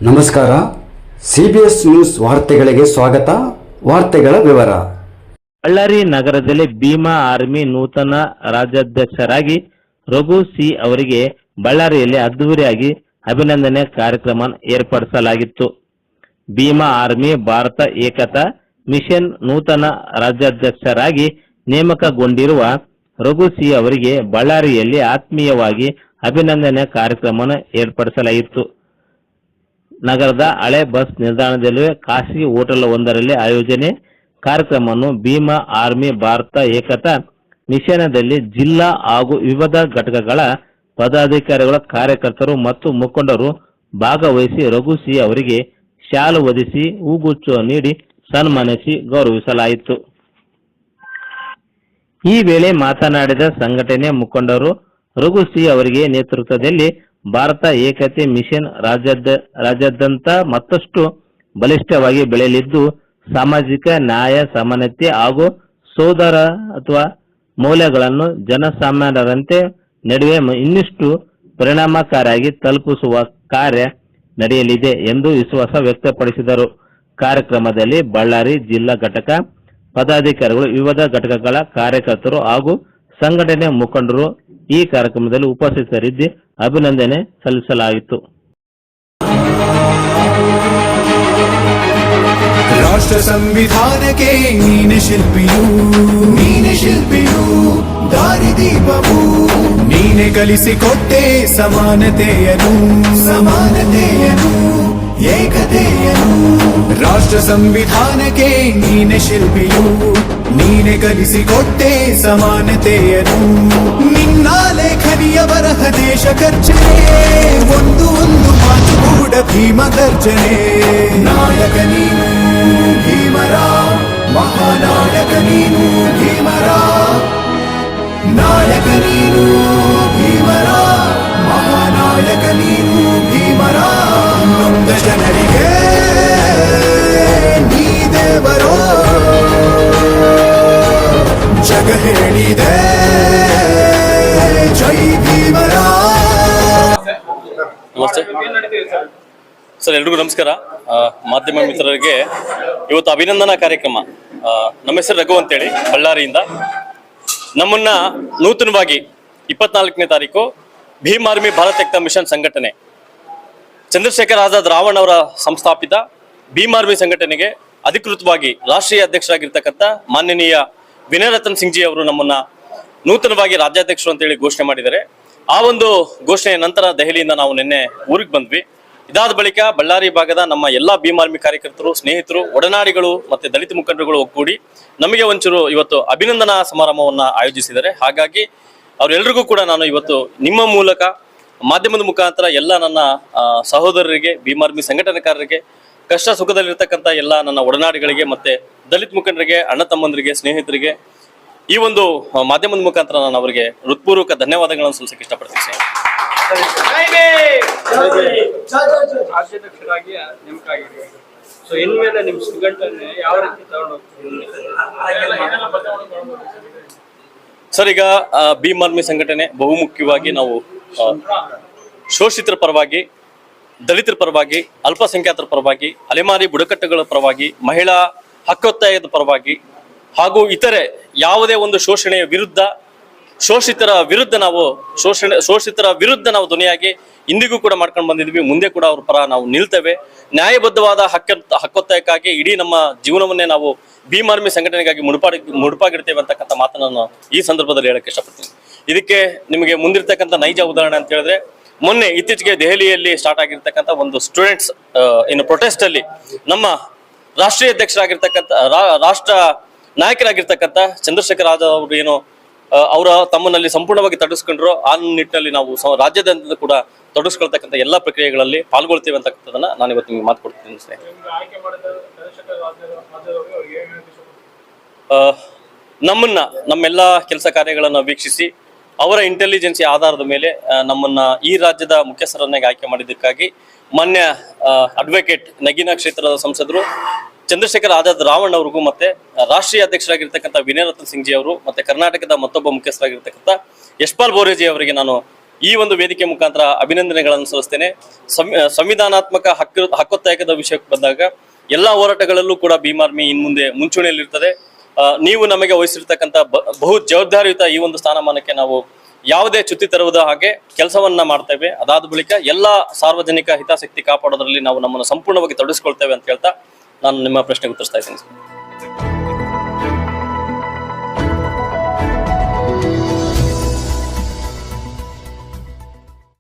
ನಮಸ್ಕಾರ. CBS news ವಾರ್ತೆಗಳಿಗೆ ಸ್ವಾಗತ. ವಾರ್ತೆಗಳ ವಿವರ. ಬಳ್ಳಾರಿ ನಗರದಲ್ಲಿ ಭೀಮಾ ಆರ್ಮಿ ನೂತನ ರಾಜ್ಯಾಧ್ಯಕ್ಷರಾಗಿ ರಘು ಸಿ ಅವರಿಗೆ ಬಳ್ಳಾರಿಯಲ್ಲಿ ಅದ್ದೂರಿಯಾಗಿ ಅಭಿನಂದನೆ ಕಾರ್ಯಕ್ರಮ ಏರ್ಪಡಿಸಲಾಗಿತ್ತು. ಭೀಮಾ ಆರ್ಮಿ ಭಾರತ ಏಕತಾ ಮಿಷನ್ ನೂತನ ರಾಜ್ಯಾಧ್ಯಕ್ಷರಾಗಿ ನೇಮಕಗೊಂಡಿರುವ ರಘು ಸಿ ಅವರಿಗೆ ಬಳ್ಳಾರಿಯಲ್ಲಿ ಆತ್ಮೀಯವಾಗಿ ಅಭಿನಂದನೆ ಕಾರ್ಯಕ್ರಮ ಏರ್ಪಡಿಸಲಾಗಿತ್ತು. ನಗರದ ಹಳೆ ಬಸ್ ನಿಲ್ದಾಣದಲ್ಲಿ ಖಾಸಗಿ ಹೋಟೆಲ್ ಒಂದರಲ್ಲಿ ಆಯೋಜನೆ ಕಾರ್ಯಕ್ರಮವನ್ನು ಭೀಮಾ ಆರ್ಮಿ ಭಾರತ ಏಕತಾ ಮಿಷನದಲ್ಲಿ ಜಿಲ್ಲಾ ಹಾಗೂ ವಿವಿಧ ಘಟಕಗಳ ಪದಾಧಿಕಾರಿಗಳ ಕಾರ್ಯಕರ್ತರು ಮತ್ತು ಮುಖಂಡರು ಭಾಗವಹಿಸಿ ರಘು ಸಿ ಅವರಿಗೆ ಶಾಲು ಹೊದಿಸಿ ಹೂಗುಚ್ಚು ನೀಡಿ ಸನ್ಮಾನಿಸಿ ಗೌರವಿಸಲಾಯಿತು. ಈ ವೇಳೆ ಮಾತನಾಡಿದ ಸಂಘಟನೆ ಮುಖಂಡರು, ರಘು ಸಿ ಅವರಿಗೆ ನೇತೃತ್ವದಲ್ಲಿ ಭಾರತ ಏಕತೆ ಮಿಷನ್ ರಾಜ್ಯಾದ್ಯಂತ ಮತ್ತಷ್ಟು ಬಲಿಷ್ಠವಾಗಿ ಬೆಳೆಯಲಿದ್ದು, ಸಾಮಾಜಿಕ ನ್ಯಾಯ, ಸಮಾನತೆ ಹಾಗೂ ಸೋದರ ಅಥವಾ ಮೌಲ್ಯಗಳನ್ನು ಜನಸಾಮಾನ್ಯರಂತೆ ನಡುವೆ ಇನ್ನಷ್ಟು ಪರಿಣಾಮಕಾರಿಯಾಗಿ ತಲುಪಿಸುವ ಕಾರ್ಯ ನಡೆಯಲಿದೆ ಎಂದು ವಿಶ್ವಾಸ ವ್ಯಕ್ತಪಡಿಸಿದರು. ಕಾರ್ಯಕ್ರಮದಲ್ಲಿ ಬಳ್ಳಾರಿ ಜಿಲ್ಲಾ ಘಟಕ ಪದಾಧಿಕಾರಿಗಳು, ವಿವಿಧ ಘಟಕಗಳ ಕಾರ್ಯಕರ್ತರು ಹಾಗೂ ಸಂಘಟನೆ ಮುಖಂಡರು ಈ ಕಾರ್ಯಕ್ರಮದಲ್ಲಿ ಉಪಸ್ಥಿತರಿದ್ದು ಅಭಿನಂದನೆ ಸಲ್ಲಿಸಲಾಯಿತು. ರಾಷ್ಟ್ರ ಸಂವಿಧಾನಕ್ಕೆ ನೀನೆ ಶಿಲ್ಪಿಯು ದಾರಿದೀಪವು ನೀನೆ ಕಲಿಸಿಕೊಟ್ಟೆ ಸಮಾನತೆಯನು ಏಕತೆಯನು. ರಾಷ್ಟ್ರ ಸಂವಿಧಾನಕ್ಕೆ ನೀನೆ ಶಿಲ್ಪಿಯು ನೀನೆ ಕಲಿಸಿಕೊಟ್ಟೆ ಸಮಾನತೆಯನು. ನಿನ್ನ ಲೇಖನಿಯ ಬರಹ ದೇಶ ಖರ್ಚನೆ ಒಂದು ಮಾತು ಕೂಡ ಭೀಮ ಗರ್ಜನೆ. ನಾಯಕ ನೀನು ಭೀಮರ, ಮಹಾನಾಯಕ ನೀನು ಭೀಮರ, ನಾಯಕ ನೀನು ಭೀಮರ, ಮಹಾನಾಯಕ ನೀನು ಭೀಮರ. ನೊಂದ ಜನರಿಗೆ ನೀ ದೇವರೋ ಜಗ ಹೇಳಿದೆ ಜೈ ಭೀಮರ. ನಮಸ್ತೆ ಸರ್, ಎಲ್ರಿಗೂ ನಮಸ್ಕಾರ. ಮಾಧ್ಯಮ ಮಿತ್ರರಿಗೆ ಇವತ್ತು ಅಭಿನಂದನಾ ಕಾರ್ಯಕ್ರಮ. ನಮ್ಮ ಹೆಸರು ರಘು ಅಂತೇಳಿ, ಬಳ್ಳಾರಿಯಿಂದ. ನಮ್ಮನ್ನ ನೂತನವಾಗಿ 24ನೇ ತಾರೀಕು ಭೀಮ್ ಆರ್ಮಿ ಭಾರತ ಏಕತಾ ಮಿಷನ್ ಸಂಘಟನೆ, ಚಂದ್ರಶೇಖರ್ ಆಜಾದ್ ರಾವಣ್ ಅವರ ಸಂಸ್ಥಾಪಿತ ಭೀಮ್ ಆರ್ಮಿ ಸಂಘಟನೆಗೆ ಅಧಿಕೃತವಾಗಿ ರಾಷ್ಟ್ರೀಯ ಅಧ್ಯಕ್ಷರಾಗಿರ್ತಕ್ಕಂಥ ಮಾನ್ಯನೀಯ ವಿನಯ್ ರತನ್ ಸಿಂಗ್ ಜಿ ಅವರು ನಮ್ಮನ್ನ ನೂತನವಾಗಿ ರಾಜ್ಯಾಧ್ಯಕ್ಷರು ಅಂತೇಳಿ ಘೋಷಣೆ ಮಾಡಿದ್ದಾರೆ. ಆ ಒಂದು ಘೋಷಣೆಯ ನಂತರ ದೆಹಲಿಯಿಂದ ನಾವು ನಿನ್ನೆ ಊರಿಗೆ ಬಂದ್ವಿ. ಇದಾದ ಬಳಿಕ ಬಳ್ಳಾರಿ ಭಾಗದ ನಮ್ಮ ಎಲ್ಲಾ ಭೀಮ್ ಆರ್ಮಿ ಕಾರ್ಯಕರ್ತರು, ಸ್ನೇಹಿತರು, ಒಡನಾಡಿಗಳು ಮತ್ತೆ ದಲಿತ ಮುಖಂಡರುಗಳು ಒಗ್ಗೂಡಿ ನಮಗೆ ಒಂಚೂರು ಇವತ್ತು ಅಭಿನಂದನಾ ಸಮಾರಂಭವನ್ನ ಆಯೋಜಿಸಿದ್ದಾರೆ. ಹಾಗಾಗಿ ಅವರೆಲ್ಲರಿಗೂ ಕೂಡ ನಾನು ಇವತ್ತು ನಿಮ್ಮ ಮೂಲಕ, ಮಾಧ್ಯಮದ ಮುಖಾಂತರ ಎಲ್ಲ ನನ್ನ ಸಹೋದರರಿಗೆ, ಭೀಮ್ ಆರ್ಮಿ ಸಂಘಟನೆಕಾರರಿಗೆ, ಕಷ್ಟ ಸುಖದಲ್ಲಿರ್ತಕ್ಕಂಥ ಎಲ್ಲ ನನ್ನ ಒಡನಾಡಿಗಳಿಗೆ ಮತ್ತೆ ದಲಿತ ಮುಖಂಡರಿಗೆ, ಅಣ್ಣ ತಮ್ಮಂದರಿಗೆ, ಸ್ನೇಹಿತರಿಗೆ ಈ ಒಂದು ಮಾಧ್ಯಮದ ಮುಖಾಂತರ ನಾನು ಅವರಿಗೆ ಹೃತ್ಪೂರ್ವಕ ಧನ್ಯವಾದಗಳನ್ನು ಸಲ್ಲಿಸಕ್ಕೆ ಇಷ್ಟಪಡ್ತೀನಿ. ರಾಜ್ಯಾಧ್ಯಕ್ಷರಾಗಿ ನೇಮಕ ಆಗಿದ್ದೀವಿ. ಸೊ ಇನ್ಮೇಲೆ ನಿಮ್ಮ ಸಂಘಟನೆ ಯಾವ ರೀತಿ ತಗೊಂಡು ಸರ್, ಈಗ ಭೀಮ್ ಆರ್ಮಿ ಸಂಘಟನೆ ಬಹುಮುಖ್ಯವಾಗಿ ನಾವು ಶೋಷಿತರ ಪರವಾಗಿ, ದಲಿತರ ಪರವಾಗಿ, ಅಲ್ಪಸಂಖ್ಯಾತರ ಪರವಾಗಿ, ಅಲೆಮಾರಿ ಬುಡಕಟ್ಟುಗಳ ಪರವಾಗಿ, ಮಹಿಳಾ ಹಕ್ಕೊತ್ತಾಯದ ಪರವಾಗಿ ಹಾಗೂ ಇತರೆ ಯಾವುದೇ ಒಂದು ಶೋಷಣೆಯ ವಿರುದ್ಧ, ಶೋಷಿತರ ವಿರುದ್ಧ ನಾವು ಧ್ವನಿಯಾಗಿ ಇಂದಿಗೂ ಕೂಡ ಮಾಡ್ಕೊಂಡು ಬಂದಿದ್ವಿ. ಮುಂದೆ ಕೂಡ ಅವ್ರ ಪರ ನಾವು ನಿಲ್ತೇವೆ. ನ್ಯಾಯಬದ್ಧವಾದ ಹಕ್ಕೊತ್ತಾಯಕ್ಕಾಗಿ ಇಡೀ ನಮ್ಮ ಜೀವನವನ್ನೇ ನಾವು ಭೀಮ್ ಆರ್ಮಿ ಸಂಘಟನೆಗಾಗಿ ಮುಡುಪಾಗಿಡ್ತೇವೆ ಅಂತಕ್ಕಂಥ ಮಾತನ್ನು ಈ ಸಂದರ್ಭದಲ್ಲಿ ಹೇಳಕ್ಕೆ ಇಷ್ಟಪಡ್ತೀನಿ. ಇದಕ್ಕೆ ನಿಮಗೆ ಮುಂದಿರ್ತಕ್ಕಂಥ ನೈಜ ಉದಾಹರಣೆ ಅಂತ ಹೇಳಿದ್ರೆ, ಮೊನ್ನೆ ಇತ್ತೀಚೆಗೆ ದೆಹಲಿಯಲ್ಲಿ ಸ್ಟಾರ್ಟ್ ಆಗಿರ್ತಕ್ಕಂಥ ಒಂದು ಸ್ಟೂಡೆಂಟ್ಸ್ ಪ್ರೊಟೆಸ್ಟ್ ಅಲ್ಲಿ ನಮ್ಮ ರಾಷ್ಟ್ರೀಯ ಅಧ್ಯಕ್ಷರಾಗಿರ್ತಕ್ಕಂಥ, ರಾಷ್ಟ್ರ ನಾಯಕರಾಗಿರ್ತಕ್ಕಂಥ ಚಂದ್ರಶೇಖರ್ ಆಜಾದ್ ಅವರು ಏನು ಅವರ ತಮ್ಮನಲ್ಲಿ ಸಂಪೂರ್ಣವಾಗಿ ತೊಡಗಿಸ್ಕೊಂಡ್ರು, ಆ ನಿಟ್ಟಿನಲ್ಲಿ ನಾವು ರಾಜ್ಯಾದ್ಯಂತ ಕೂಡ ತೊಡಗಿಸ್ಕೊಳ್ತಕ್ಕಂಥ ಎಲ್ಲ ಪ್ರಕ್ರಿಯೆಗಳಲ್ಲಿ ಪಾಲ್ಗೊಳ್ತೇವೆ ಅಂತಕ್ಕಂಥದ್ದನ್ನ ನಾನು ಇವತ್ತು ನಿಮ್ಗೆ ಮಾತು ಕೊಡ್ತೀನಿ. ನಮ್ಮೆಲ್ಲ ಕೆಲಸ ಕಾರ್ಯಗಳನ್ನು ವೀಕ್ಷಿಸಿ ಅವರ ಇಂಟೆಲಿಜೆನ್ಸಿ ಆಧಾರದ ಮೇಲೆ ನಮ್ಮನ್ನ ಈ ರಾಜ್ಯದ ಮುಖ್ಯಸ್ಥರನ್ನಾಗಿ ಆಯ್ಕೆ ಮಾಡಿದ್ದಕ್ಕಾಗಿ ಮಾನ್ಯ ಅಡ್ವೊಕೇಟ್ ನಗೀನಾ ಕ್ಷೇತ್ರದ ಸಂಸದರು ಚಂದ್ರಶೇಖರ್ ಆಜಾದ್ ರಾವಣ್ ಅವ್ರಿಗೂ ಮತ್ತೆ ರಾಷ್ಟ್ರೀಯ ಅಧ್ಯಕ್ಷರಾಗಿರ್ತಕ್ಕಂಥ ವಿನಯ್ ರತನ್ ಸಿಂಗ್ ಜಿ ಅವರು ಮತ್ತೆ ಕರ್ನಾಟಕದ ಮತ್ತೊಬ್ಬ ಮುಖ್ಯಸ್ಥರಾಗಿರ್ತಕ್ಕಂಥ ಯಶ್ಪಾಲ್ ಬೋರೇಜಿ ಅವರಿಗೆ ನಾನು ಈ ಒಂದು ವೇದಿಕೆ ಮುಖಾಂತರ ಅಭಿನಂದನೆಗಳನ್ನು ಸಲ್ಲಿಸ್ತೇನೆ. ಸಂವಿಧಾನಾತ್ಮಕ ಹಕ್ಕೊತ್ತಾಯದ ವಿಷಯಕ್ಕೆ ಬಂದಾಗ ಎಲ್ಲಾ ಹೋರಾಟಗಳಲ್ಲೂ ಕೂಡ ಭೀಮ್ ಆರ್ಮಿ ಇನ್ಮುಂದೆ ಮುಂಚೂಣಿಯಲ್ಲಿರ್ತದೆ. ನೀವು ನಮಗೆ ವಹಿಸಿರ್ತಕ್ಕಂಥ ಬಹು ಜವಾಬ್ದಾರಿಯುತ ಈ ಒಂದು ಸ್ಥಾನಮಾನಕ್ಕೆ ನಾವು ಯಾವುದೇ ಚ್ಯುತಿ ತರುವುದ ಹಾಗೆ ಕೆಲಸವನ್ನ ಮಾಡ್ತೇವೆ. ಅದಾದ ಬಳಿಕ ಎಲ್ಲಾ ಸಾರ್ವಜನಿಕ ಹಿತಾಸಕ್ತಿ ಕಾಪಾಡೋದ್ರಲ್ಲಿ ನಾವು ನಮ್ಮನ್ನು ಸಂಪೂರ್ಣವಾಗಿ ತೊಡಗಿಸ್ಕೊಳ್ತೇವೆ ಅಂತ ಹೇಳ್ತಾ ನಾನು ನಿಮ್ಮ ಪ್ರಶ್ನೆಗೆ ಉತ್ತರಿಸ್ತಾ ಇದ್ದೀನಿ.